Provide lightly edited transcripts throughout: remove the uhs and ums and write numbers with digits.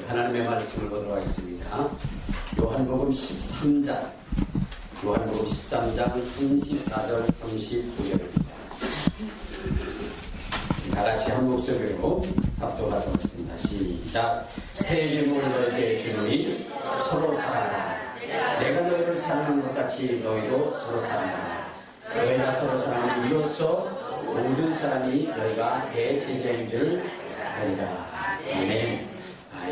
하나님의 말씀을 보도록 하겠습니다. 요한복음 13장 34절 39절입니다. 다같이 한 목소리로 합독하도록 하겠습니다. 시작. 새 이름을 너희에게 주노니 서로 사랑하라. 내가 너희를 사랑하는 것 같이 너희도 서로 사랑하라. 너희가 서로 사랑하는 이로써 모든 사람이 너희가 내 제자인 줄 알리라. 아멘.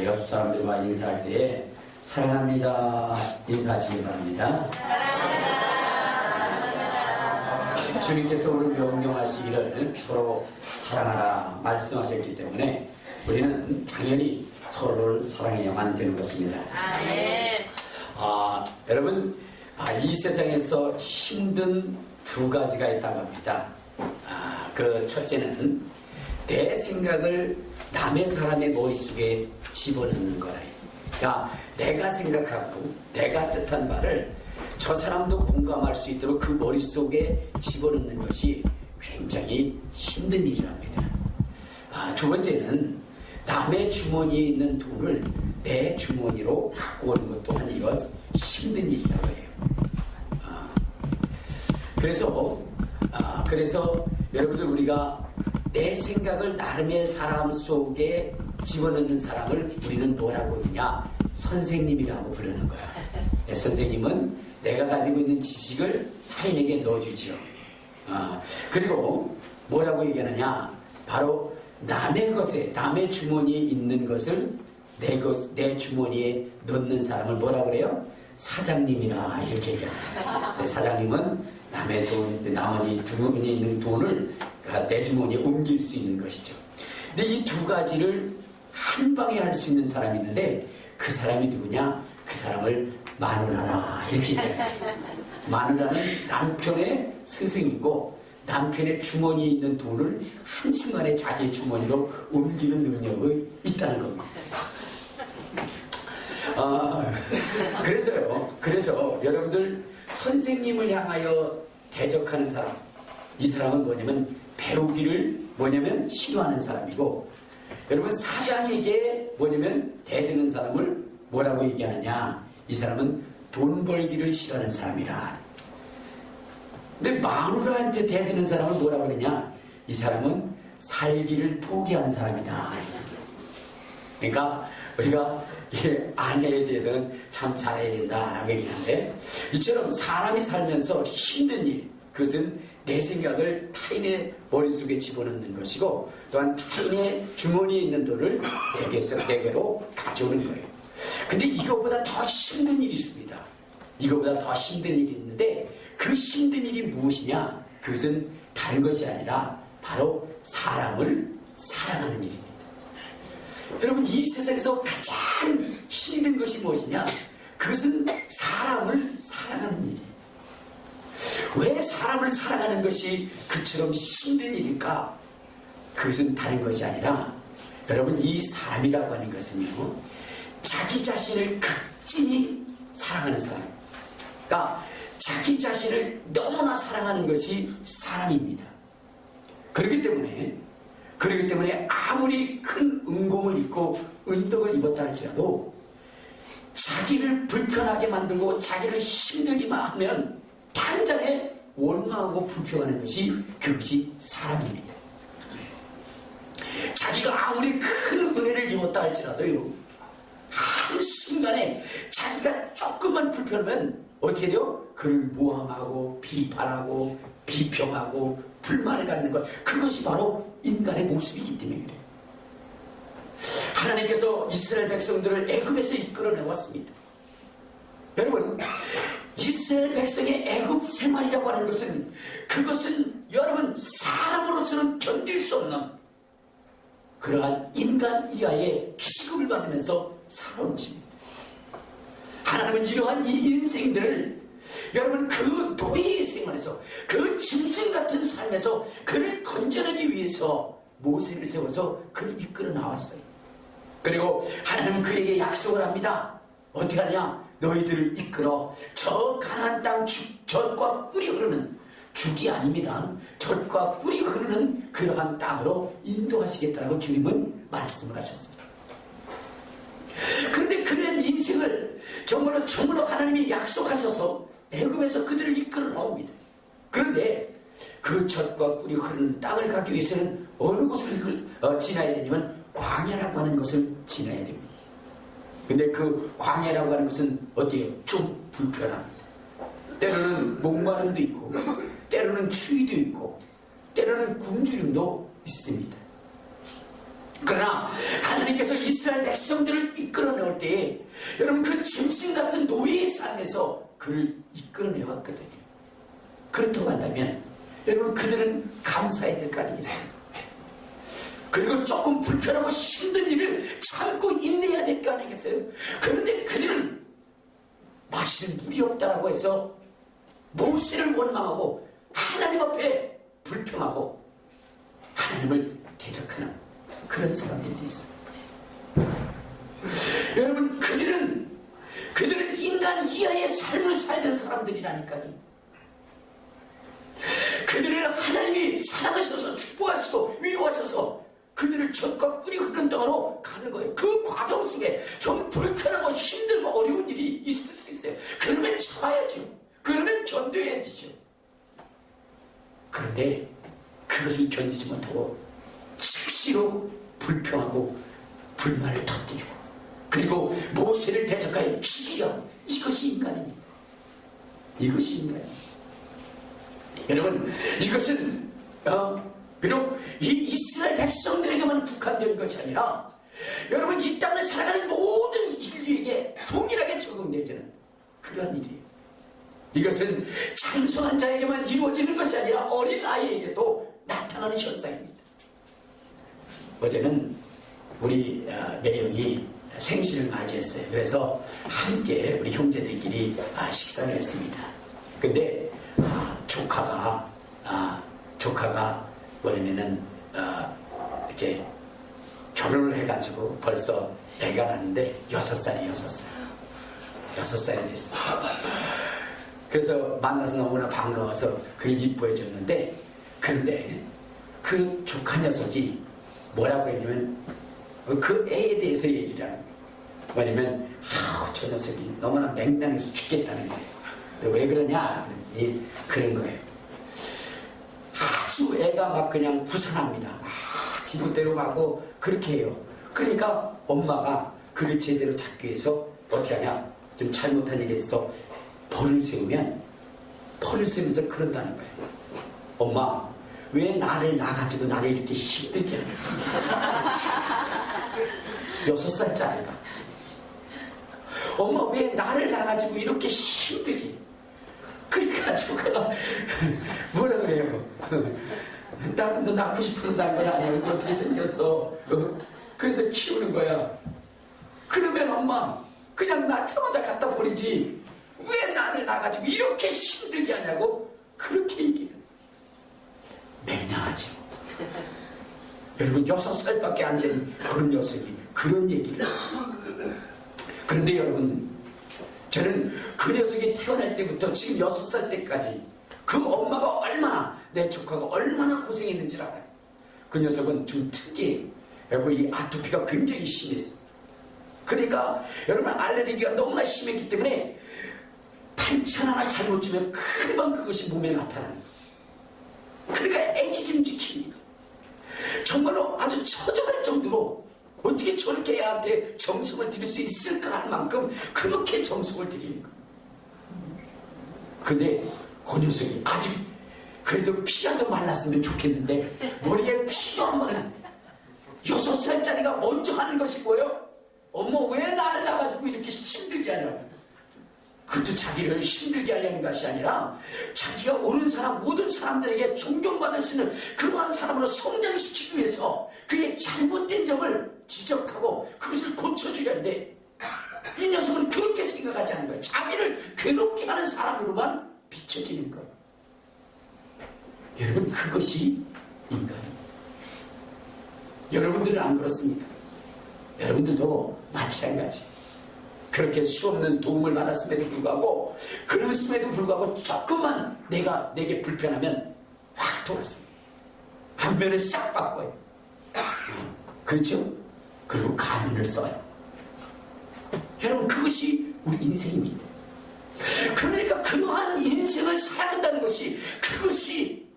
옆 사람들과 인사할 때 사랑합니다 인사하시기 바랍니다. 주님께서 우리를 명령하시기를 서로 사랑하라 말씀하셨기 때문에 우리는 당연히 서로를 사랑해야만 되는 것입니다. 여러분, 이 세상에서 힘든 두 가지가 있다고 합니다. 그 첫째는 내 생각을 남의 사람의 머릿속에 집어넣는 거라. 야, 내가 생각하고 내가 뜻한 말을 저 사람도 공감할 수 있도록 그 머릿속에 집어넣는 것이 굉장히 힘든 일이랍니다. 두 번째는 남의 주머니에 있는 돈을 내 주머니로 갖고 오는 것 또한 이것 힘든 일이라고 해요. 그래서 여러분들, 우리가 내 생각을 나름의 사람 속에 집어넣는 사람을 우리는 뭐라고 부르냐? 선생님이라고 부르는 거야. 선생님은 내가 가지고 있는 지식을 타인에게 넣어주죠. 그리고 뭐라고 얘기하느냐? 바로 남의 것에, 남의 주머니에 있는 것을 내 주머니에 넣는 사람을 뭐라고 그래요? 사장님이라 이렇게 얘기합니다. 사장님은 남의 돈, 남의 주머니에 있는 돈을 내 주머니에 옮길 수 있는 것이죠. 근데 이 두 가지를 한 방에 할 수 있는 사람이 있는데 그 사람이 누구냐? 그 사람을 마누라라 이렇게 얘기합니다. 마누라는 남편의 스승이고 남편의 주머니에 있는 돈을 한순간에 자기의 주머니로 옮기는 능력이 있다는 겁니다. 그래서 여러분들, 선생님을 향하여 대적하는 사람, 이 사람은 뭐냐면 배우기를 싫어하는 사람이고, 여러분, 사장에게 대드는 사람을 뭐라고 얘기하느냐? 이 사람은 돈 벌기를 싫어하는 사람이라. 근데 마누라한테 대드는 사람을 뭐라고 그러냐? 이 사람은 살기를 포기한 사람이다. 그러니까 우리가 아내에 대해서는 참 잘해야 된다라고 얘기하는데, 이처럼 사람이 살면서 힘든 일, 그것은 내 생각을 타인의 머릿속에 집어넣는 것이고, 또한 타인의 주머니에 있는 돈을 내게로 가져오는 거예요. 근데 이거보다 더 힘든 일이 있습니다. 이거보다 더 힘든 일이 있는데, 그 힘든 일이 무엇이냐? 그것은 다른 것이 아니라 바로 사람을 사랑하는 일입니다. 여러분, 이 세상에서 가장 힘든 것이 무엇이냐? 그것은 사람을 사랑하는 일이에요. 왜 사람을 사랑하는 것이 그처럼 힘든 일일까? 그것은 다른 것이 아니라, 여러분, 이 사람이라고 하는 것은요, 자기 자신을 극진히 사랑하는 사람, 그러니까 자기 자신을 너무나 사랑하는 것이 사람입니다. 그렇기 때문에 아무리 큰 은공을 입고 은덕을 입었다 할지라도 자기를 불편하게 만들고 자기를 힘들기만 하면 당장에 원망하고 불평하는 것이, 그것이 사람입니다. 자기가 아무리 큰 은혜를 입었다 할지라도요, 한순간에 자기가 조금만 불편하면 어떻게 돼요? 그를 모함하고 비판하고 비평하고 불만을 갖는 것, 그것이 바로 인간의 모습이기 때문에 그래요. 하나님께서 이스라엘 백성들을 애굽에서 이끌어내왔습니다. 여러분, 이스라엘 백성의 애굽 생활이라고 하는 것은, 그것은 여러분, 사람으로서는 견딜 수 없는 그러한 인간 이하의 취급을 받으면서 살아온 것입니다. 하나님은 이러한 이 인생들을, 여러분, 그 노예의 생활에서, 그 짐승 같은 삶에서 그를 건져내기 위해서 모세를 세워서 그를 이끌어 나왔어요. 그리고 하나님은 그에게 약속을 합니다. 어떻게 하느냐? 너희들을 이끌어 저 가나안 땅 젖과 꿀이 흐르는, 죽이 아닙니다, 젖과 꿀이 흐르는 그러한 땅으로 인도하시겠다라고 주님은 말씀을 하셨습니다. 정말로 하나님이 약속하셔서 애굽에서 그들을 이끌어 나옵니다. 그런데 그 젖과 꿀이 흐르는 땅을 가기 위해서는 어느 곳을 지나야 되냐면 광야라고 하는 것을 지나야 됩니다. 근데 그 광야라고 하는 것은 어때요? 좀 불편합니다. 때로는 목마름도 있고, 때로는 추위도 있고, 때로는 굶주림도 있습니다. 그러나 하나님께서 이스라엘 백성들을 이끌어 내올 때에 여러분 그 짐승 같은 노예의 삶에서 그를 이끌어 내왔거든요. 그렇다고 한다면 여러분 그들은 감사해야 될 거 아니겠습니까? 그리고 조금 불편하고 힘든 일을 참고 인내해야 될 거 아니겠어요? 그런데 그들은 마시는 물이 없다라고 해서 모세를 원망하고 하나님 앞에 불평하고 하나님을 대적하는 그런 사람들이 됐어요. 여러분 그들은 인간 이하의 삶을 살던 사람들이라니까요. 그들을 하나님이 사랑하셔서 축복하시고 위로하셔서 그들을 젖과 꿀이 흐르는 땅으로 가는 거예요. 그 과정 속에 좀 불편하고 힘들고 어려운 일이 있을 수 있어요. 그러면 참아야죠. 그러면 견뎌야 되죠. 그런데 그것을 견디지 못하고 즉시로 불평하고 불만을 터뜨리고 그리고 모세를 대적하여 죽이려고. 이것이 인간입니다. 이것이 인간입니다. 여러분 이것은 비록 이 이스라엘 백성들에게만 국한된 것이 아니라 여러분 이 땅을 살아가는 모든 인류에게 동일하게 적용되는 그런 일이에요. 이것은 장성한 자에게만 이루어지는 것이 아니라 어린 아이에게도 나타나는 현상입니다. 어제는 우리 매형이 생신을 맞이했어요. 그래서 함께 우리 형제들끼리 식사를 했습니다. 근데 조카가 원래는 이렇게 결혼을 해가지고 벌써 애가 났는데 6살이 됐어요. 그래서 만나서 너무나 반가워서 그를 이뻐해 줬는데, 그런데 그 조카 녀석이 뭐라고 했냐면 그 애에 대해서 얘기를 하는 거예요. 뭐냐면 저 녀석이 너무나 맹랑해서 죽겠다는 거예요. 왜 그러냐? 그런 거예요. 아주 애가 막 그냥 부산합니다. 지멋대로 하고 그렇게 해요. 그러니까 엄마가 그를 제대로 잡기 위해서 어떻게 하냐? 좀 잘못한 일에 있어 벌을 세우면서 그런다는 거예요. 엄마, 왜 나를 낳아가지고 나를 이렇게 힘들게 하냐? 6살짜리가. 엄마, 왜 나를 낳아가지고 이렇게 힘들게. 그러니까 조카가 뭐라 그래요? 나도 너 낳고 싶어서 낳은 건 아니야. 너 어떻게 생겼어? 그래서 키우는 거야. 그러면 엄마, 그냥 낳자마자 갖다 버리지. 왜 나를 낳아가지고 이렇게 힘들게 하냐고? 그렇게 얘기해요. 맹랑하지. 여러분 6살밖에 안 된 그런 녀석이 그런 얘기를 해요. 그런데 여러분, 저는 그 녀석이 태어날 때부터 지금 6살 때까지 그 엄마가 얼마나, 내 조카가 얼마나 고생했는지 알아요. 그 녀석은 좀 특이해요. 그리고 이 아토피가 굉장히 심했어요. 그러니까 여러분 알레르기가 너무나 심했기 때문에 반찬 하나 잘못 주면 금방 그것이 몸에 나타나는 거예요. 그러니까 애지중지킵니다. 정말로 아주 처절할 정도로 어떻게 저렇게 애한테 정성을 들일 수 있을까 할 만큼 그렇게 정성을 들이는 거예요. 근데 그 녀석이 아직 그래도 피가 좀 말랐으면 좋겠는데 머리에 피도 안 말랐네. 6살짜리가 먼저 하는 것이 뭐예요? 엄마, 왜 나를 낳아가지고 이렇게 힘들게 하냐고. 그것도 자기를 힘들게 하려는 것이 아니라 자기가 옳은 사람, 모든 사람들에게 존경받을 수 있는 그러한 사람으로 성장시키기 위해서 그의 잘못된 점을 지적하고 그것을 고쳐주려는데, 이 녀석은 그렇게 생각하지 않는 거예요. 자기를 괴롭게 하는 사람으로만 비춰지는 거예요. 여러분, 그것이 인간입니다. 여러분들은 안 그렇습니까? 여러분들도 마찬가지. 그렇게 수없는 도움을 받았음에도 불구하고, 그랬음에도 불구하고 조금만 내게 불편하면 확 돌았습니다. 안면을 싹 바꿔요. 그렇죠? 그리고 가면을 써요. 여러분, 그것이 우리 인생입니다. 그러니까 그러한 인생을 살아간다는 것이, 그것이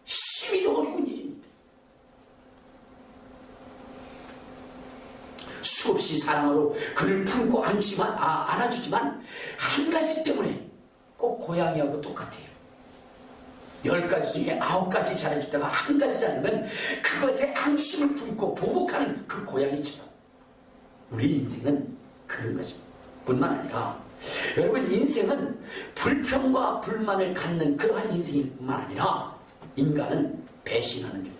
심히도 어려운 일입니다. 수없이 사랑으로 그를 품고 안아주지만 한 가지 때문에 꼭 고양이하고 똑같아요. 10가지 중에 9가지 잘해주다가 한 가지 잘하면 그것에 앙심을 품고 보복하는 그 고양이처럼 우리 인생은 그런 것입니다. 뿐만 아니라 여러분, 인생은 불평과 불만을 갖는 그러한 인생일 뿐만 아니라 인간은 배신하는 존재.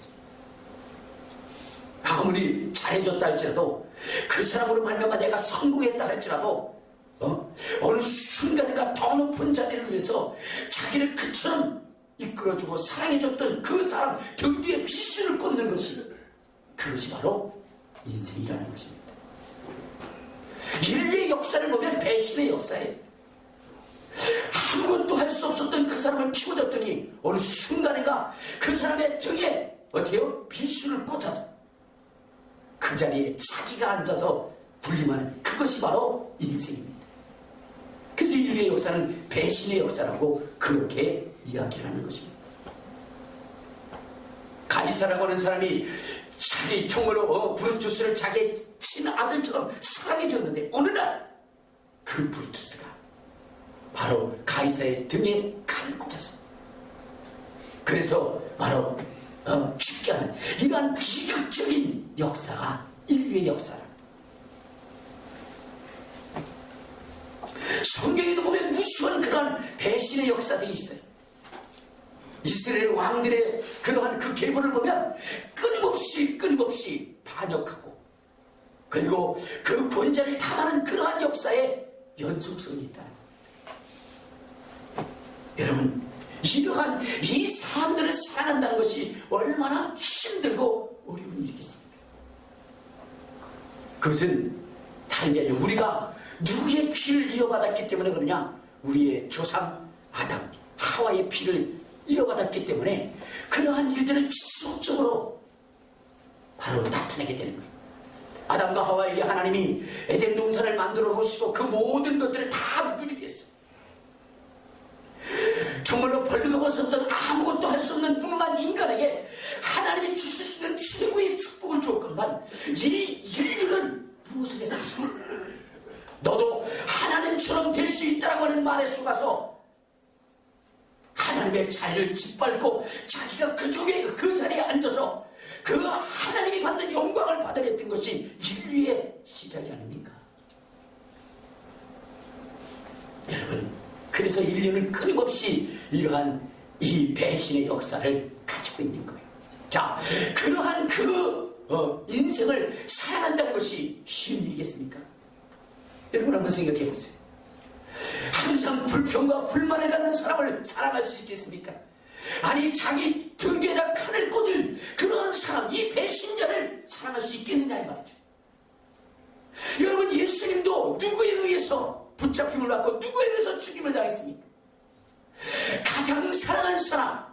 아무리 잘해줬다 할지라도, 그 사람으로 말미암아 내가 성공했다 할지라도 어느 순간인가 더 높은 자리를 위해서 자기를 그처럼 이끌어주고 사랑해줬던 그 사람 등 뒤에 비수를 꽂는 것이, 그것이 바로 인생이라는 것입니다. 인류의 역사를 보면 배신의 역사예요. 아무것도 할 수 없었던 그 사람을 키워줬더니 어느 순간인가 그 사람의 등에 어때요? 비수를 꽂아서 그 자리에 자기가 앉아서 군림하는, 그것이 바로 인생입니다. 그래서 인류의 역사는 배신의 역사라고 그렇게 이야기를 하는 것입니다. 가이사라고 하는 사람이 자기 정말로 브루투스를 자기 친아들처럼 사랑해줬는데 어느 날 그 브루투스가 바로 가이사의 등에 칼을 꽂아서, 그래서 바로 죽게 하는 이러한 비극적인 역사가 인류의 역사라. 성경에도 보면 무수한 그러한 배신의 역사들이 있어요. 이스라엘 왕들의 그러한 그 계보를 보면 끊임없이 반역하고, 그리고 그 권좌를 탐하는 그러한 역사의 연속성이 있다는 거예요. 여러분, 이러한 이 사람들을 사랑한다는 것이 얼마나 힘들고 어려운 일이겠습니까? 그것은 다른 게 아니라 우리가 누구의 피를 이어받았기 때문에 그러냐? 우리의 조상 아담, 하와의 피를 이어받았기 때문에 그러한 일들을 지속적으로 바로 나타내게 되는 거예요. 아담과 하와에게 하나님이 에덴 동산을 만들어 놓으시고 그 모든 것들을 다 누리게 했어요. 정말로 벌거벗었던 아무것도 할 수 없는 무능한 인간에게 하나님이 주실 수 있는 최고의 축복을 주었건만, 이 인류는 무엇을 했습니까? 너도 하나님처럼 될 수 있다라고 하는 말에 속아서 하나님의 자리를 짓밟고 자기가 그 자리에 앉아서 그 하나님이 받는 영광을 받아냈던 것이 인류의 시작이 아닙니까? 여러분, 그래서 인류는 끊임없이 이러한 이 배신의 역사를 가지고 있는 거예요. 자, 그러한 인생을 살아간다는 것이 쉬운 일이겠습니까? 여러분, 한번 생각해 보세요. 항상 불평과 불만을 갖는 사람을 사랑할 수 있겠습니까? 아니, 자기 등 뒤에다 칼을 꽂을 그러한 사람, 이 배신자를 사랑할 수 있겠느냐 이 말이죠. 여러분, 예수님도 누구에 의해서 붙잡힘을 받고 누구에 의해서 죽임을 당했습니까? 가장 사랑한 사람,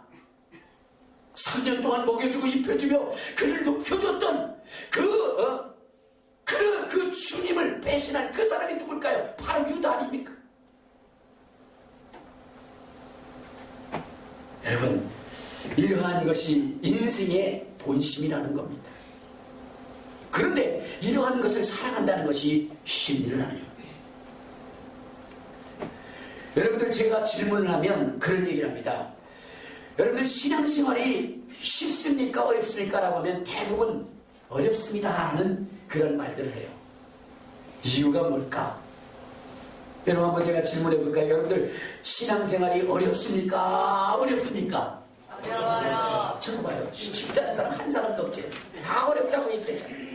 3년 동안 먹여주고 입혀주며 그를 높여줬던 그 주님을 배신한 그 사람이 누굴까요? 바로 유다 아닙니까? 여러분, 이러한 것이 인생의 본심이라는 겁니다. 그런데 이러한 것을 사랑한다는 것이 쉬운 일은 아니에요. 여러분들, 제가 질문을 하면 그런 얘기를 합니다. 여러분들, 신앙생활이 쉽습니까? 어렵습니까? 라고 하면 대부분 어렵습니다 하는 그런 말들을 해요. 이유가 뭘까? 여러분, 한번 제가 질문해 볼까요? 여러분들, 신앙생활이 어렵습니까? 어렵습니까? 어려워요. 쳐봐요. 쉽지 않은 사람 한 사람도 없지. 다 어렵다고 얘기했잖아요.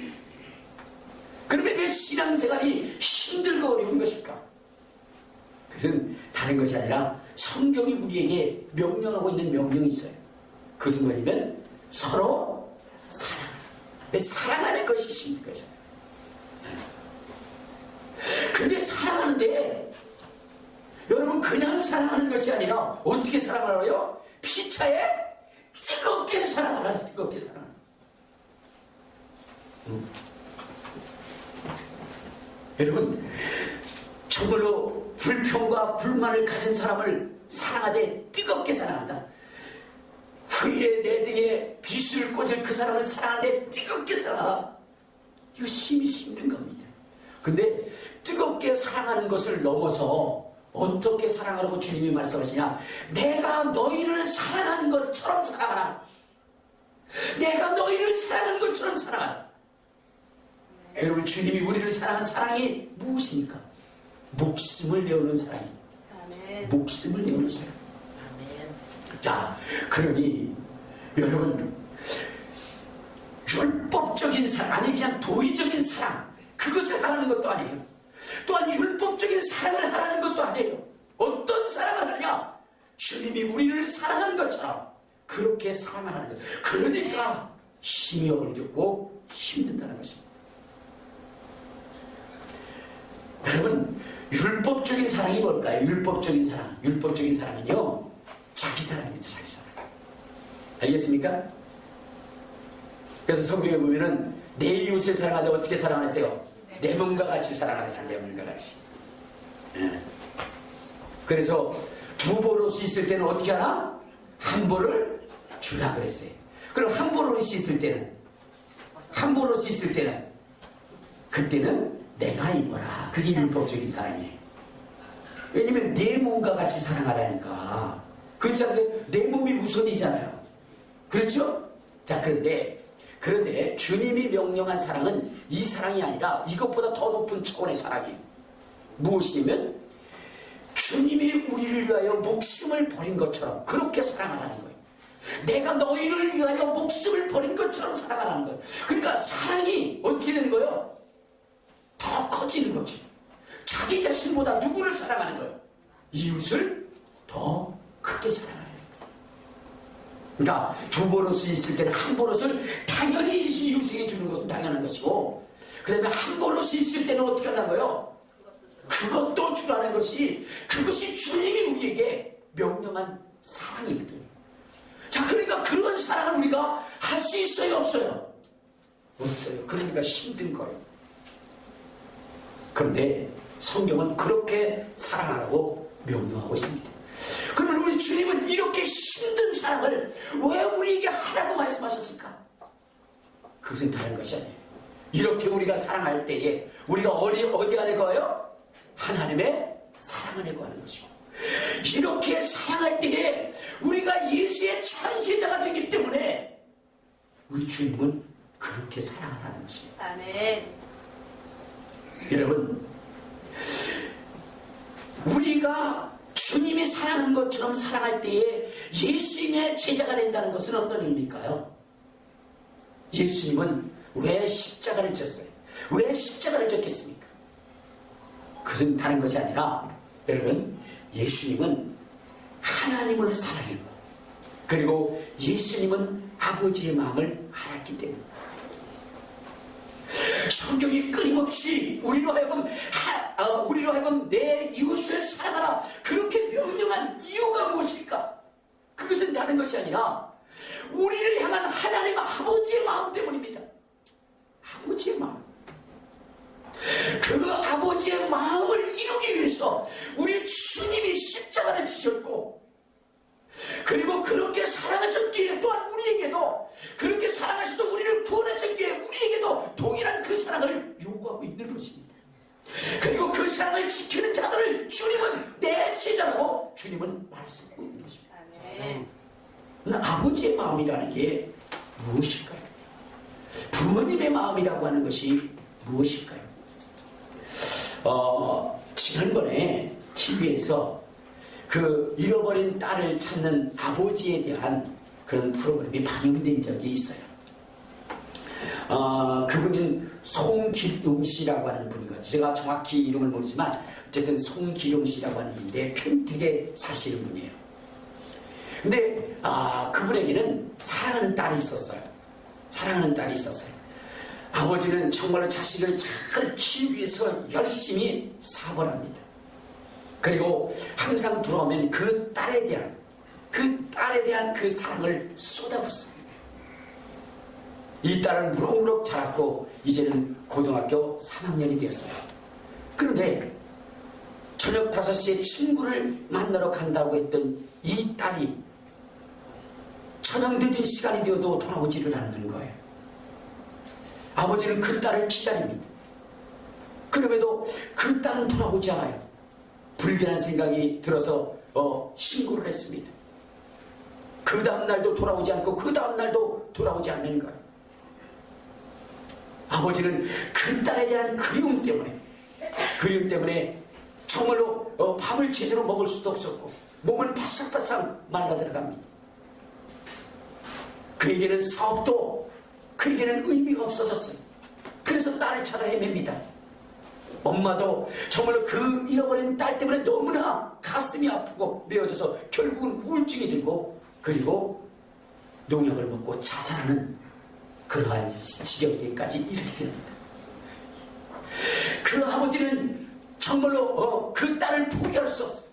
그러면 왜 신앙생활이 힘들고 어려운 것일까? 그것은 다른 것이 아니라 성경이 우리에게 명령하고 있는 명령이 있어요. 그것은 뭐냐면 서로 사랑하는 것이 힘든 거죠. 근데 사랑하는데 여러분, 그냥 사랑하는 것이 아니라 어떻게 사랑하라고요? 피차에 뜨겁게 사랑하라. 뜨겁게 사랑하라. 여러분, 정말로 불평과 불만을 가진 사람을 사랑하되 뜨겁게 사랑한다. 후일에 내 등에 비수를 꽂을 그 사람을 사랑하되 뜨겁게 사랑하라. 이거 심히 힘든 겁니다. 근데 뜨겁게 사랑하는 것을 넘어서 어떻게 사랑하라고 주님이 말씀하시냐? 내가 너희를 사랑하는 것처럼 사랑하라. 내가 너희를 사랑하는 것처럼 사랑하라. 여러분, 주님이 우리를 사랑한 사랑이 무엇입니까? 목숨을 내어놓은 사랑입니다. 목숨을 내어놓은 사랑. 자, 그러니 여러분, 율법적인 사랑, 아니 그냥 도의적인 사랑, 그것을 하라는 것도 아니에요. 또한 율법적인 사랑을 하라는 것도 아니에요. 어떤 사랑을 하느냐? 주님이 우리를 사랑한 것처럼 그렇게 사랑하는 것. 그러니까 힘이 어렵고 힘든다는 것입니다. 여러분, 율법적인 사랑이 뭘까요? 율법적인 사랑. 율법적인 사랑은요, 자기 사랑입니다. 자기 사랑. 알겠습니까? 그래서 성경에 보면은 내 이웃을 사랑하되 어떻게 사랑하세요? 내 몸과 같이 사랑하세요. 내 몸과 같이. 예. 그래서 두 보롯이 있을 때는 어떻게 하나? 한 보를 주라 그랬어요. 그럼 한 보롯이 있을 때는, 한 보롯이 있을 때는, 그때는 내가 입어라. 그게 율법적인 사랑이에요. 왜냐면 내 몸과 같이 사랑하라니까. 그렇지 않아요? 내 몸이 우선이잖아요. 그렇죠? 자, 그런데 주님이 명령한 사랑은 이 사랑이 아니라 이것보다 더 높은 차원의 사랑이에요. 무엇이냐면 주님이 우리를 위하여 목숨을 버린 것처럼 그렇게 사랑하라는 거예요. 내가 너희를 위하여 목숨을 버린 것처럼 사랑하라는 거예요. 그러니까 사랑이 어떻게 되는 거예요? 더 커지는 거지. 자기 자신보다 누구를 사랑하는 거예요? 이웃을 더 크게 사랑하는 거예요. 그러니까 두 보롯이 있을 때는 한 보롯을 당연히 이웃에게 주는 것은 당연한 것이고, 그 다음에 한 보롯이 있을 때는 어떻게 하는 거예요? 그것도 주라는 것이, 그것이 주님이 우리에게 명령한 사랑이거든요. 자, 그러니까 그런 사랑을 우리가 할 수 있어요, 없어요? 없어요. 그러니까 힘든 거예요. 그런데 성경은 그렇게 사랑하라고 명령하고 있습니다. 그러면 우리 주님은 이렇게 힘든 사랑을 왜 우리에게 하라고 말씀하셨을까? 그것은 다른 것이 아니에요. 이렇게 우리가 사랑할 때에 우리가 어디 안에 거예요? 하나님의 사랑 안에 거하는 것이고, 이렇게 사랑할 때에 우리가 예수의 참 제자가 되기 때문에 우리 주님은 그렇게 사랑하라는 것입니다. 아멘. 여러분, 우리가 주님이 사랑하는 것처럼 사랑할 때에 예수님의 제자가 된다는 것은 어떤 의미일까요? 예수님은 왜 십자가를 졌어요? 왜 십자가를 졌겠습니까? 그것은 다른 것이 아니라, 여러분, 예수님은 하나님을 사랑했고, 그리고 예수님은 아버지의 마음을 알았기 때문에, 성경이 끊임없이 우리로 하여금 내 이웃을 사랑하라 그렇게 명령한 이유가 무엇일까? 그것은 다른 것이 아니라 우리를 향한 하나님 아버지의 마음 때문입니다. 아버지의 마음. 그 아버지의 마음을 이루기 위해서 우리 주님이 십자가를 지셨고, 그리고 그렇게 사랑하셨기에 또한 우리에게도, 그렇게 사랑하셔서 우리를 구원하셨기에 우리에게도 동일한 그 사랑을 요구하고 있는 것입니다. 그리고 그 사랑을 지키는 자들을 주님은 내 제자라고 주님은 말씀하고 있는 것입니다. 아버지의 마음이라는 게 무엇일까요? 부모님의 마음이라고 하는 것이 무엇일까요? 지난번에 TV에서 그 잃어버린 딸을 찾는 아버지에 대한 그런 프로그램이 방영된 적이 있어요. 그분은 송기룡 씨라고 하는 분이거든요. 제가 정확히 이름을 모르지만 어쨌든 송기룡 씨라고 하는 분인데 평택에 사시는 분이에요. 근데 그분에게는 사랑하는 딸이 있었어요. 사랑하는 딸이 있었어요. 아버지는 정말로 자식을 잘 키우기 위해서 열심히 사업을 합니다. 그리고 항상 돌아오면 그 딸에 대한 그 사랑을 쏟아붓습니다. 이 딸은 무럭무럭 자랐고 이제는 고등학교 3학년이 되었어요. 그런데 저녁 5시에 친구를 만나러 간다고 했던 이 딸이 저녁 늦은 시간이 되어도 돌아오지를 않는 거예요. 아버지는 그 딸을 기다립니다. 그럼에도 그 딸은 돌아오지 않아요. 불길한 생각이 들어서 신고를 했습니다. 그 다음날도 돌아오지 않고 그 다음날도 돌아오지 않는 거예요. 아버지는 그 딸에 대한 그리움 때문에 정말로 밥을 제대로 먹을 수도 없었고 몸은 바싹바싹 말라 들어갑니다. 그에게는 사업도 그에게는 의미가 없어졌어요. 그래서 딸을 찾아 헤맵니다. 엄마도 정말로 그 잃어버린 딸 때문에 너무나 가슴이 아프고 메어져서 결국은 우울증이 들고 그리고 농약을 먹고 자살하는 그러한 지경까지 이르게 됩니다. 그 아버지는 정말로 그 딸을 포기할 수 없어요.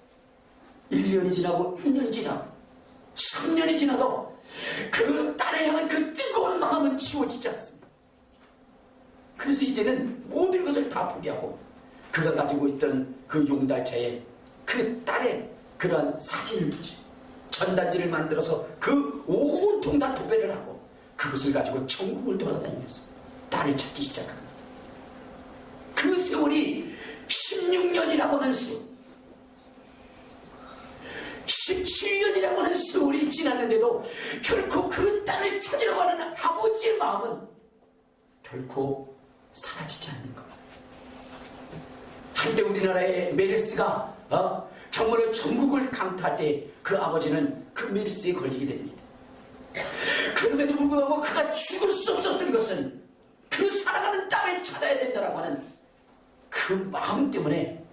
1년이 지나고 2년이 지나고 3년이 지나도 그 딸을 향한 그 뜨거운 마음은 지워지지 않습니다. 그래서 이제는 모든 것을 다 포기하고 그가 가지고 있던 그 용달차에 그 딸의 그러한 사진을 붙여 전단지를 만들어서 그 온통 다 도배를 하고 그것을 가지고 전국을 돌아다니면서 딸을 찾기 시작합니다. 그 세월이 16년이라고 하는 세월, 17년이라고 하는 세월이 지났는데도 결코 그 딸을 찾으려고 하는 아버지의 마음은 결코 사라지지 않는 것. 한때 우리나라의 메르스가 정말로 전국을 강타할 때 그 아버지는 그 메르스에 걸리게 됩니다. 그럼에도 불구하고 그가 죽을 수 없었던 것은 그 사랑하는 딸을 찾아야 된다라고 하는 그 마음 때문에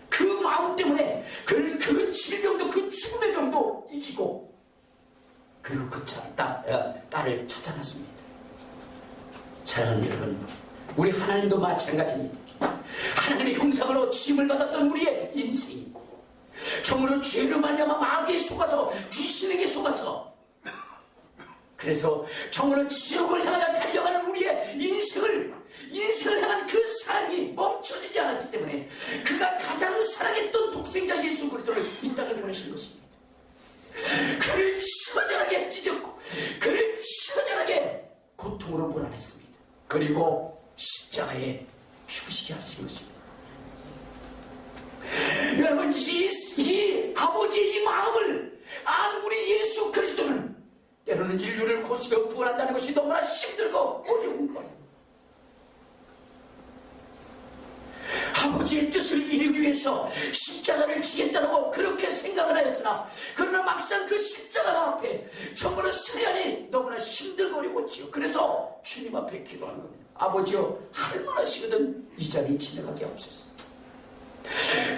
그 질병도 그 죽음의 병도 이기고 그리고 그 딸을 찾아났습니다. 사랑하는 여러분, 우리 하나님도 마찬가지입니다. 하나님의 형상으로 지음을 받았던 우리의 인생이 정말로 죄로 말미암아 마귀에 속아서 귀신에게 속아서 그래서 정말로 지옥을 향하여 달려가는 우리의 인생을 향한 그 사랑이 멈춰지지 않았기 때문에 그가 가장 사랑했던 독생자 예수 그리스도를 이 땅에 보내신 것입니다. 그를 처절하게 찢었고 그를 처절하게 고통으로 몰아냈습니다. 그리고 십자가에 죽으시게 하신 것입니다. 여러분, 이 아버지의 이 마음을 안 우리 예수 그리스도는 때로는 인류를 고치고 구원한다는 것이 너무나 힘들고 어려운 거예요. 아버지의 뜻을 이루기 위해서 십자가를 지겠다고 그렇게 생각을 하였으나 그러나 막상 그 십자가 앞에 정말로 서야니 너무나 힘들고 어려웠지요. 그래서 주님 앞에 기도하는 겁니다. 아버지여, 할만하시거든 이 자리 지나가게 하옵소서.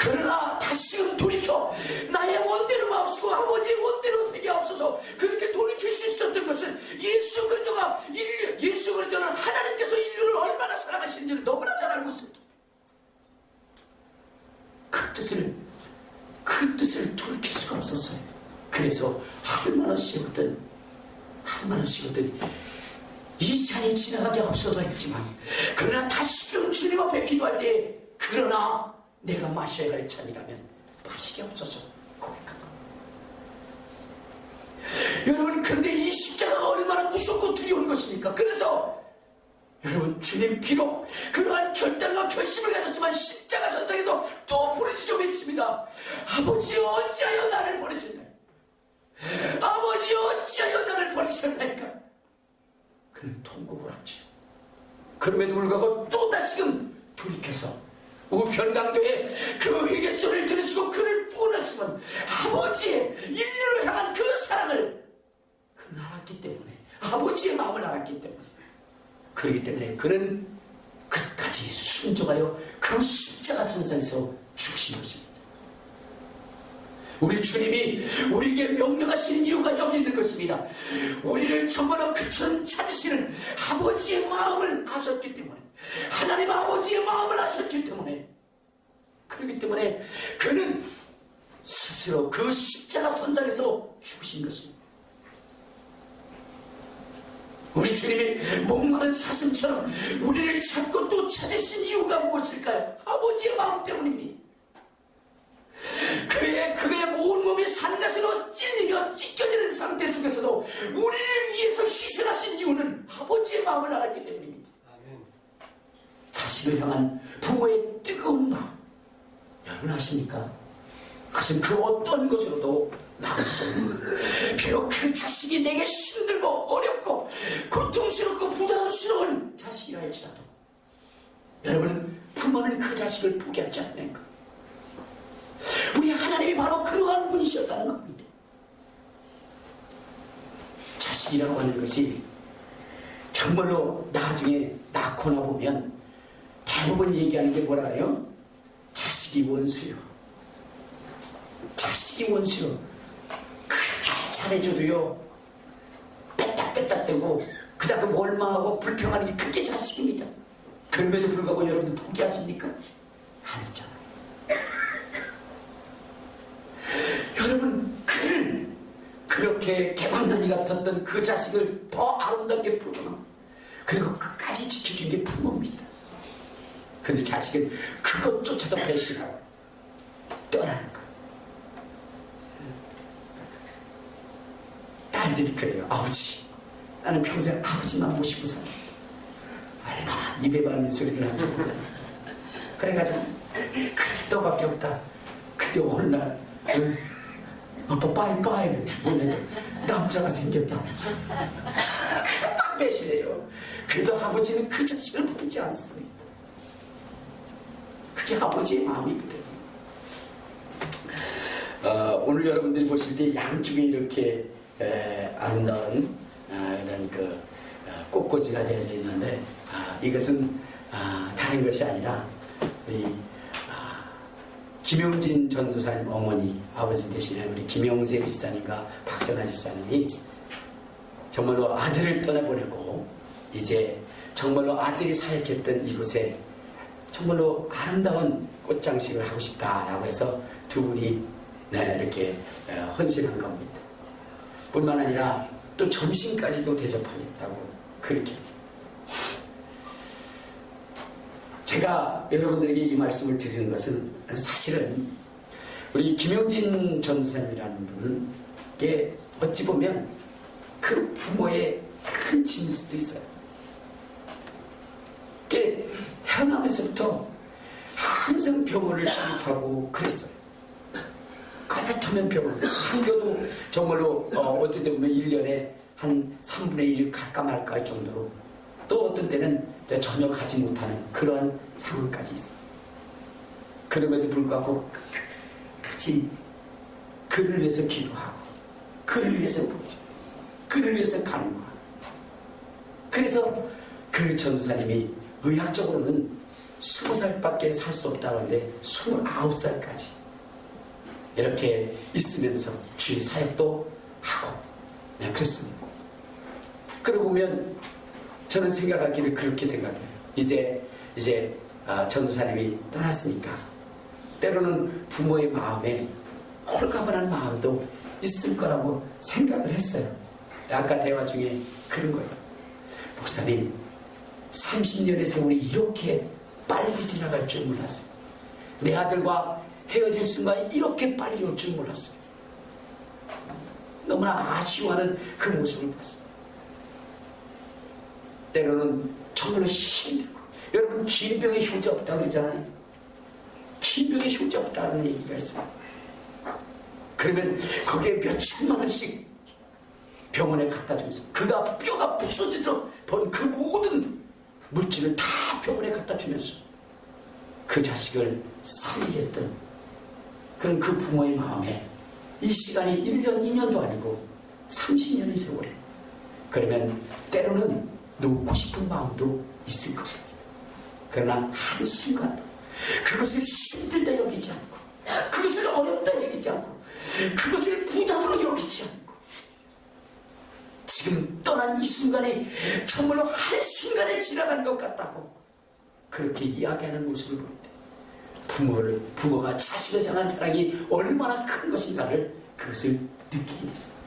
그러나 다시금 돌이켜 나의 원대로 마옵시고 아버지의 원대로 되게 하옵소서. 그렇게 돌이킬 수 있었던 것은 예수 그리스도는 하나님께서 인류를 얼마나 사랑하시는지를 너무나 잘 알고 있습니다. 그 뜻을 돌이킬 수가 없었어요. 그래서 할만하시거든 이 잔이 지나가게 하옵소서 했지만 그러나 다시금 주님 앞에 기도할 때 그러나 내가 마셔야 할 잔이라면 마시게 없어서 고백한 겁니다. 여러분, 그런데 이 십자가가 얼마나 무섭고 두려운 것입니까? 그래서 여러분, 주님 비록 그러한 결단과 결심을 가졌지만 십자가 선상에서 또 부르짖어 외칩니다. 아버지 어찌하여 나를 버리셨나이까? 아버지 어찌하여 나를 버리셨나이까? 그는 통곡을 하죠. 그럼에도 불구하고 또 다시금 돌이켜서 우편강도에 그 회개소리를 들으시고 그를 구원하시면 아버지의 인류를 향한 그 사랑을 그는 알았기 때문에, 아버지의 마음을 알았기 때문에, 그렇기 때문에 그는 끝까지 순종하여 그 십자가 선상에서 죽으신 것입니다. 우리 주님이 우리에게 명령하시는 이유가 여기 있는 것입니다. 우리를 정말로 그처럼 찾으시는 아버지의 마음을 아셨기 때문에, 하나님 아버지의 마음을 아셨기 때문에, 그렇기 때문에 그는 스스로 그 십자가 선상에서 죽으신 것입니다. 우리 주님이 목마른 사슴처럼 우리를 찾고 또 찾으신 이유가 무엇일까요? 아버지의 마음 때문입니다. 그의 온몸이 산가스로 찔리며 찢겨지는 상태 속에서도 우리를 위해서 희생하신 이유는 아버지의 마음을 알았기 때문입니다. 자식을 향한 부모의 뜨거운 마음, 여러분 아십니까? 그것은 그 어떤 것으로도 막습니다. 비록 그 자식이 내게 힘들고 어렵고 고통스럽고 부담스러운 자식이라 할지라도 여러분, 부모는 그 자식을 포기하지 않는 것. 우리 하나님이 바로 그러한 분이셨다는 겁니다. 자식이라고 하는 것이 정말로 나중에 낳고 나보면 대부분 얘기하는 게 뭐라 그래요? 자식이 원수요. 자식이 원수요. 그렇게 잘해줘도요, 빼딱빼딱대고 그다음 원망하고 불평하는 게 그게 자식입니다. 그럼에도 불구하고 여러분들 포기하십니까? 아니잖아요. 여러분, 그를 그렇게 개방난이 같았던 그 자식을 더 아름답게 보존하고 그리고 끝까지 지켜준 게 부모입니다. 근데 자식은 그것조차도 배신하고 떠나는 거예요. 딸들이 그래요. 아버지, 나는 평생 아버지만 모시고 살아. 얼마나 입에 바르는 소리를 하지. 그래가지고 그래 너밖에 없다. 근데 어느 날 아빠 빠이빠이 했는데 남자가 생겼다. 금방 배신해요. 그래도 아버지는 그 자식을 버리지 않습니다. 그게 아버지의 마음이거든요. 오늘 여러분들이 보실 때 양쪽에 이렇게 아름다운 이런 꽃꽂이가 되어져 있는데 이것은 다른 것이 아니라 우리 김용진 전도사님 어머니, 아버지 되시는 우리 김용세 집사님과 박선아 집사님이 정말로 아들을 떠나보내고 이제 정말로 아들이 사역했던 이곳에 정말로 아름다운 꽃장식을 하고 싶다라고 해서 두 분이 이렇게 헌신한 겁니다. 뿐만 아니라 또 점심까지도 대접하겠다고 그렇게 했어요. 제가 여러분들에게 이 말씀을 드리는 것은 사실은 우리 김용진 전도사님이라는 분은 어찌 보면 그 부모의 큰 짐일 수도 있어요. 태어나면서부터 항상 병원을 진입하고 그랬어요. 갈비타면 병원, 한겨도 정말로 어떤 때 보면 1년에 한 3분의 1 갈까 말까 할 정도로 또 어떤 때는 전혀 가지 못하는 그러한 상황까지 있어요. 그럼에도 불구하고 같이 그를 위해서 기도하고 그를 위해서 부르죠. 그를 위해서 가는 거야. 그래서 그 전도사님이 의학적으로는 20살밖에 살 수 없다고 하는데 29살까지 이렇게 있으면서 주의 사역도 하고 그랬습니다. 그러고 보면 저는 생각하기를 그렇게 생각해요. 이제 전도사님이 떠났으니까 때로는 부모의 마음에 홀가분한 마음도 있을 거라고 생각을 했어요. 아까 대화 중에 그런 거예요. 목사님, 30년의 세월이 이렇게 빨리 지나갈 줄 몰랐어요. 내 아들과 헤어질 순간이 이렇게 빨리 올 줄 몰랐어요. 너무나 아쉬워하는 그 모습을 봤어요. 때로는 정말로 힘들고, 여러분 긴 병에 효자 없다고 그랬잖아요. 긴 병에 효자 없다는 얘기가 있어요. 그러면 거기에 몇천만 원씩 병원에 갖다 주면서 그가 뼈가 부서지도록 번 그 모든 물질을 다 병원에 갖다 주면서 그 자식을 살리했던 그런 그 부모의 마음에 이 시간이 1년, 2년도 아니고 30년의 세월에 그러면 때로는 놓고 싶은 마음도 있을 것입니다. 그러나 한순간도 그것을 힘들다 여기지 않고 그것을 어렵다 여기지 않고 그것을 부담으로 여기지 않고 지금 떠난 이 순간이 정말로 한순간에 지나간 것 같다고 그렇게 이야기하는 모습을 볼 때 부모가 자식을 향한 사랑이 얼마나 큰 것인가를 그것을 느끼게 됐습니다.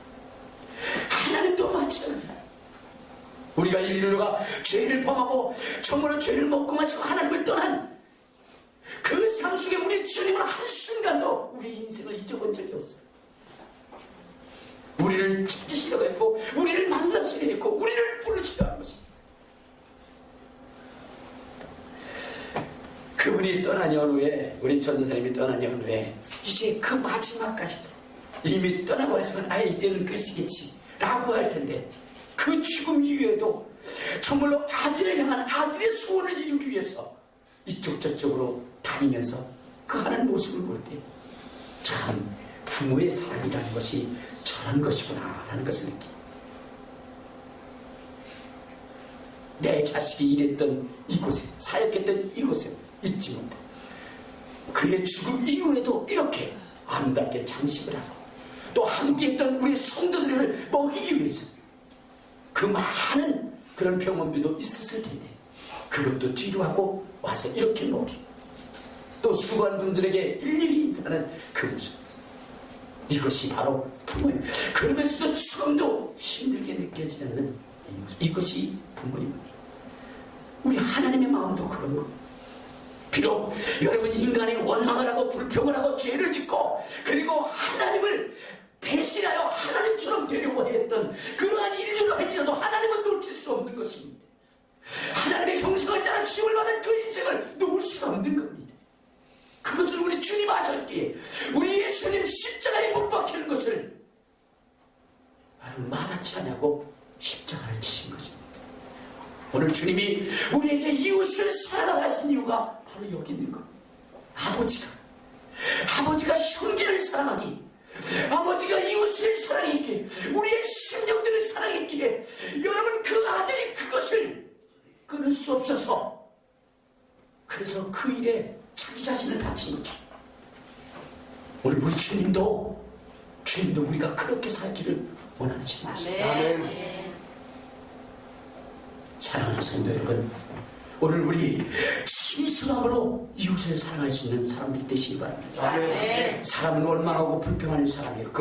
하나님도 마찬가지예요. 우리가 인류가 죄를 범하고 정말로 죄를 먹고 마시고 하나님을 떠난 그 삶 속에 우리 주님은 한순간도 우리 인생을 잊어본 적이 없어요. 우리를 찾으시려고 했고 우리를 만나시려고 했고 우리를 부르시려고 한 것입니다. 그분이 떠난 연후에, 우리 전도사님이 떠난 연후에 이제 그 마지막까지도 이미 떠나버렸으면 아예 이제는 끝이겠지 라고 할 텐데, 그 죽음 이후에도 정말로 아들을 향한 아들의 소원을 이루기 위해서 이쪽 저쪽으로 다니면서 그 하는 모습을 볼 때 참 부모의 사랑이라는 것이 저런 것이구나 라는 것을 느끼. 내 자식이 일했던 이곳에, 사역했던 이곳에 잊지 못해 그의 죽음 이후에도 이렇게 아름답게 장식을 하고 또 함께했던 우리 성도들을 먹이기 위해서 그 많은 그런 병원비도 있었을 텐데 그것도 뒤로 하고 와서 이렇게 먹이고 또 수고한 분들에게 일일이 인사하는 그 모습, 이것이 바로 부모예요. 그러면서도 조금도 힘들게 느껴지지 않는 이 모습, 이것이 부모입니다. 우리 하나님의 마음도 그런 거. 비록 여러분 인간이 원망을 하고 불평을 하고 죄를 짓고 그리고 하나님을 배신하여 하나님처럼 되려고 했던 그러한 인류를 할지라도 하나님은 놓칠 수 없는 것입니다. 하나님의 형상을 따라 지음을 받은 그 인생을 놓을 수가 없는 겁니다. 그것을 우리 주님 아셨기에 우리 예수님 십자가에 못 박히는 것을 여러분 마다치 않냐고 십자가를 지신 것입니다. 오늘 주님이 우리에게 이웃을 사랑하라 하신 이유가 바로 여기 있는 겁니다. 아버지가 형제를 사랑하기, 아버지가 이웃을 사랑했기에, 우리의 심령들을 사랑했기에 여러분 그 아들이 그것을 끊을 수 없어서 그래서 그 일에 자기 자신을 바친 거죠. 오늘 우리 주님도 우리가 그렇게 살기를 원하시는 것입니다. 아멘. 사랑하는 성도 여러분, 오늘 우리 진실함으로 이웃을 사랑할 수 있는 사람들이 되시기 바랍니다. 아멘. 사람은 원망하고 불평하는 사람이에요.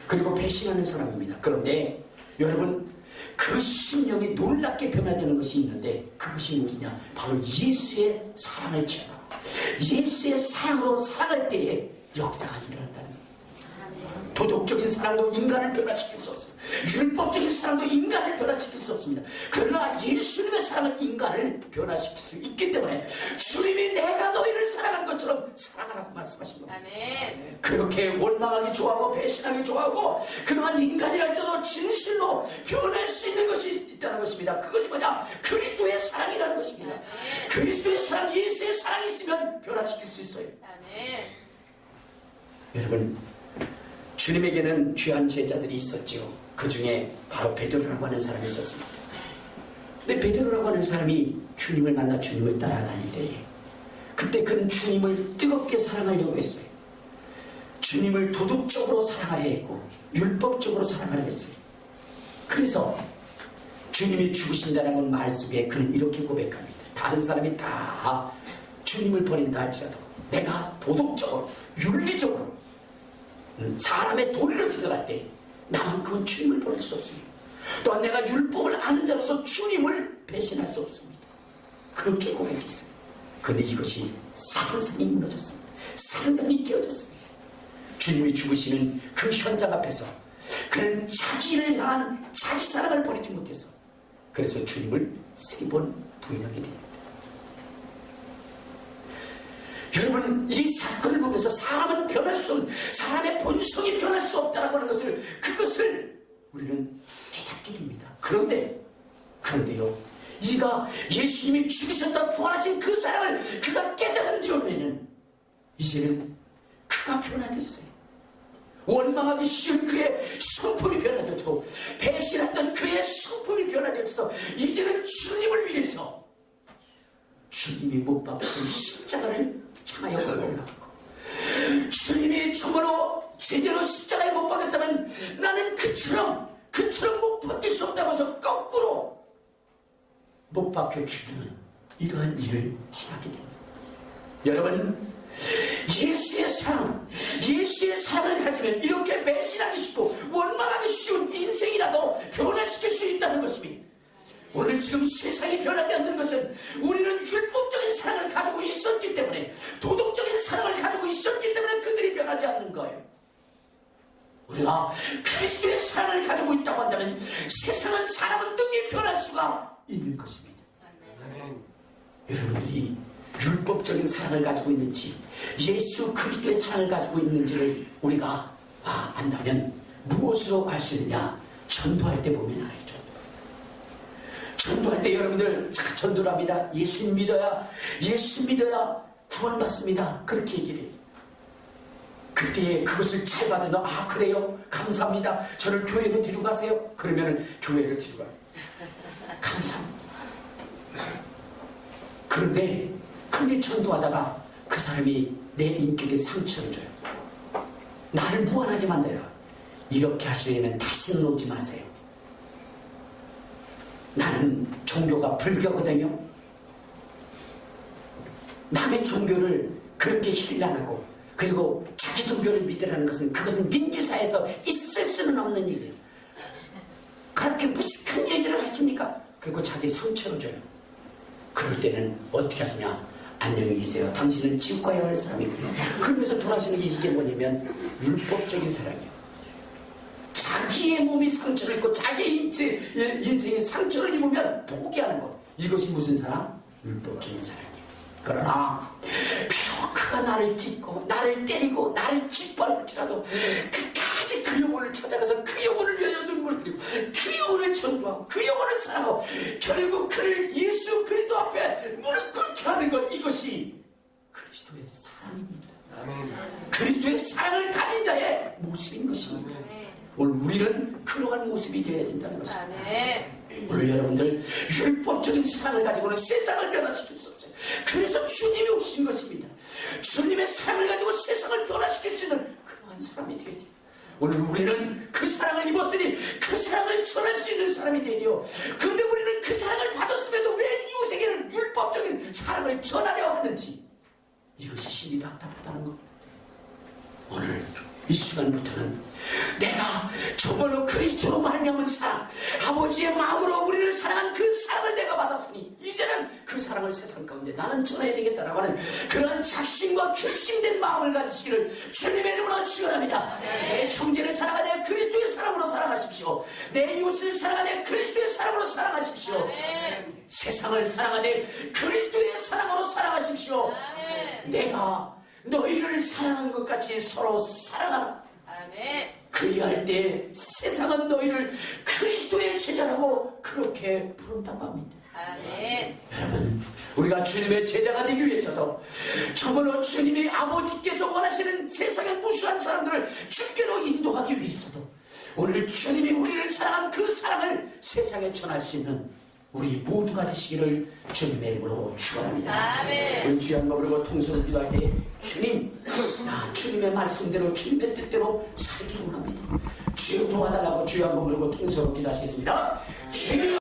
그리고 배신하는 사람입니다. 그런데 여러분 그 심령이 놀랍게 변화되는 것이 있는데 그것이 무엇이냐? 바로 예수의 사랑을 체험하고 예수의 사랑으로 살아갈 때에 역사가 일어난다는 거예요. 도덕적인 사랑도 인간을 변화시킬 수 없어요. 율법적인 사랑도 인간을 변화시킬 수 없습니다. 그러나 예수님의 사랑은 인간을 변화시킬 수 있기 때문에 주님이 내가 너희를 사랑한 것처럼 사랑하라고 말씀하신 겁니다. 아멘. 그렇게 원망하기 좋아하고 배신하기 좋아하고 그러한 인간이랄 때도 진실로 변할 수 있는 것이 있다는 것입니다. 그것이 뭐냐? 그리스도의 사랑이라는 것입니다. 아멘. 그리스도의 사랑, 예수의 사랑이 있으면 변화시킬 수 있어요. 아멘. 여러분, 주님에게는 귀한 제자들이 있었지요. 그 중에 바로 베드로라고 하는 사람이 있었습니다. 근데 베드로라고 하는 사람이 주님을 만나 주님을 따라다닐 때에 그때 그는 주님을 뜨겁게 사랑하려고 했어요. 주님을 도덕적으로 사랑하려 했고 율법적으로 사랑하려 했어요. 그래서 주님이 죽으신다는 말 속에 그는 이렇게 고백합니다. 다른 사람이 다 주님을 버린다 할지라도 내가 도덕적으로 윤리적으로 사람의 도리를 생각할 때 나만큼은 주님을 버릴 수 없습니다. 또한 내가 율법을 아는 자로서 주님을 배신할 수 없습니다. 그렇게 고백했어요. 그런데 이것이 산산이 무너졌습니다. 산산이 깨어졌습니다. 주님이 죽으시는 그 현장 앞에서 그는 자기를 향한 자기 사랑을 버리지 못해서 그래서 주님을 3번 부인하게 됩니다. 여러분, 이 사건을 보면서 사람은 변할 수 없는, 사람의 본성이 변할 수 없다라고 하는 것을, 그것을 우리는 깨닫게 됩니다. 그런데요, 이가 예수님이 죽으셨다 부활하신 그 사랑을 그가 깨달은 뒤로는 이제는 그가 변화됐어요. 원망하기 쉬운 그의 성품이 변화되었고 배신했던 그의 성품이 변화되어서 이제는 주님을 위해서 주님이 못 박으신 십자가를 향하여 올라가고 주님이 정말로 제대로 십자가에 못 박았다면 나는 그처럼 못 박힐 수 없다고 해서 거꾸로 못 박혀 죽이는 이러한 일을 행하게 됩니다. 여러분, 예수의 사랑을 가지면 이렇게 배신하기 쉽고 원망하기 쉬운 인생이라도 변화시킬 수 있다는 것입니다. 오늘 지금 세상이 변하지 않는 것은 우리는 율법적인 사랑을 가지고 있었기 때문에, 도덕적인 사랑을 가지고 있었기 때문에 그들이 변하지 않는 거예요. 우리가 그리스도의 사랑을 가지고 있다고 한다면 세상은, 사람은 능히 변할 수가 있는 것입니다. 여러분들이 율법적인 사랑을 가지고 있는지, 예수 그리스도의 사랑을 가지고 있는지를 우리가 안다면 무엇으로 알 수 있느냐? 전도할 때 보면 알아요. 전도할 때 여러분들 전도를 합니다. 예수 믿어야 구원받습니다. 그렇게 얘기를 해요. 그때 그것을 잘 받으면 그래요? 감사합니다. 저를 교회로 데리고 가세요. 그러면은 교회를 데리고 가요. 감사합니다. 그런데 전도하다가 그 사람이 내 인격에 상처를 줘요. 나를 무한하게 만들어. 이렇게 하시려면 다시는 오지 마세요. 나는 종교가 불교거든요. 남의 종교를 그렇게 힐난하고 그리고 자기 종교를 믿으라는 것은, 그것은 민주사회에서 있을 수는 없는 일이에요. 그렇게 무식한 얘기를 하십니까? 그리고 자기 상처를 줘요. 그럴 때는 어떻게 하시냐? 안녕히 계세요. 당신은 지옥 가야 할 사람이고요. 그러면서 돌아가시는 게 이게 뭐냐면 율법적인 사랑이에요. 자기의 몸이 상처를 입고 자기 인생에 상처를 입으면 포기하는 것. 이것이 무슨 사랑? 율법적인 사랑이에요. 그러나 비록 그가 나를 찢고 나를 때리고 나를 짓밟을지라도 끝까지 그 영혼을 찾아가서 그 영혼을 위하여 눈물을 흘리고 그 영혼을 전도하고 그 영혼을 사랑하고 결국 그를 예수 그리스도 앞에 무릎 꿇게 하는 것, 이것이 그리스도의 사랑입니다. 그리스도의 사랑을 가진 자의 모습인 것입니다. 오늘 우리는 그러한 모습이 되어야 된다는 것입니다. 오늘 여러분들 율법적인 사랑을 가지고는 세상을 변화시킬 수 없어요. 그래서 주님이 오신 것입니다. 주님의 사랑을 가지고 세상을 변화시킬 수 있는 그러한 사람이 되어야 돼요. 오늘 우리는 그 사랑을 입었으니 그 사랑을 전할 수 있는 사람이 되야 돼요. 그런데 우리는 그 사랑을 받았음에도 왜 이웃에게는 율법적인 사랑을 전하려 하는지, 이것이 심히 답답하다는 것. 오늘 이 시간부터는 내가 정말로 그리스도로 말미암은 사랑, 아버지의 마음으로 우리를 사랑한 그 사랑을 내가 받았으니 이제는 그 사랑을 세상 가운데 나는 전해야 되겠다라고 하는 그러한 자신과 결심된 마음을 가지시기를 주님의 이름으로 축원합니다. 내 형제를 사랑하되 그리스도의 사랑으로 사랑하십시오. 내 이웃을 사랑하되 그리스도의 사랑으로 사랑하십시오. 세상을 사랑하되 그리스도의 사랑으로 사랑하십시오. 내가 너희를 사랑한 것 같이 서로 사랑하라. 그리할 때 세상은 너희를 그리스도의 제자라고 그렇게 부른다고 합니다. 여러분, 우리가 주님의 제자가 되기 위해서도 정말로 주님이 아버지께서 원하시는 세상의 무수한 사람들을 주께로 인도하기 위해서도 오늘 주님이 우리를 사랑한 그 사랑을 세상에 전할 수 있는 우리 모두가 되시기를 주님의 이름으로 축원합니다. 우리 주여 한번 부르고 통성을 기도할 때 주님, 나 주님의 말씀대로 주님의 뜻대로 살기를 원합니다. 주여 도와달라고 주여 한번 부르고 통성을 기도하시겠습니다. 주여